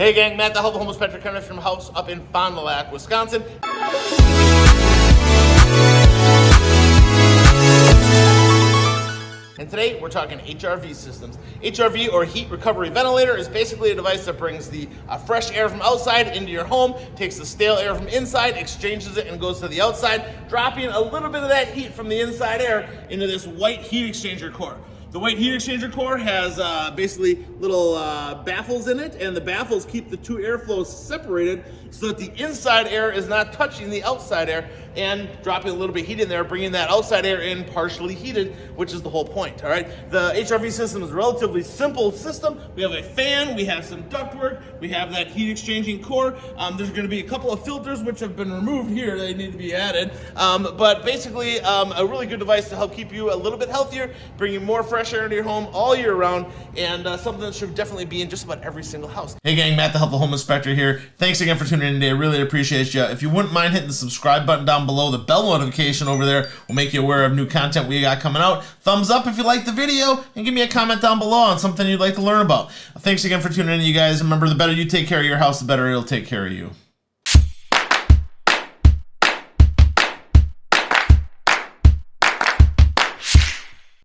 Hey gang, Matt the Helpful Home Inspector coming from a house up in Fond du Lac, Wisconsin. And today we're talking HRV systems. HRV, or Heat Recovery Ventilator, is basically a device that brings the fresh air from outside into your home, takes the stale air from inside, exchanges it, and goes to the outside, dropping a little bit of that heat from the inside air into this white heat exchanger core. The white heat exchanger core has basically little baffles in it, and the baffles keep the two airflows separated so that the inside air is not touching the outside air and dropping a little bit of heat in there, bringing that outside air in partially heated, which is the whole point, all right? The HRV system is a relatively simple system. We have a fan, we have some ductwork, we have that heat exchanging core. There's gonna be a couple of filters which have been removed here. They need to be added. But basically, a really good device to help keep you a little bit healthier, bring you more fresh air into your home all year round, and something that should definitely be in just about every single house. Hey gang, Matt the Helpful Home Inspector here. Thanks again for tuning in today. I really appreciate you. If you wouldn't mind hitting the subscribe button down below, the bell notification over there will make you aware of new content we got coming out. Thumbs up if you like the video, and give me a comment down below on something you'd like to learn about. Thanks again for tuning in, you guys. Remember, the better you take care of your house, the better it'll take care of you.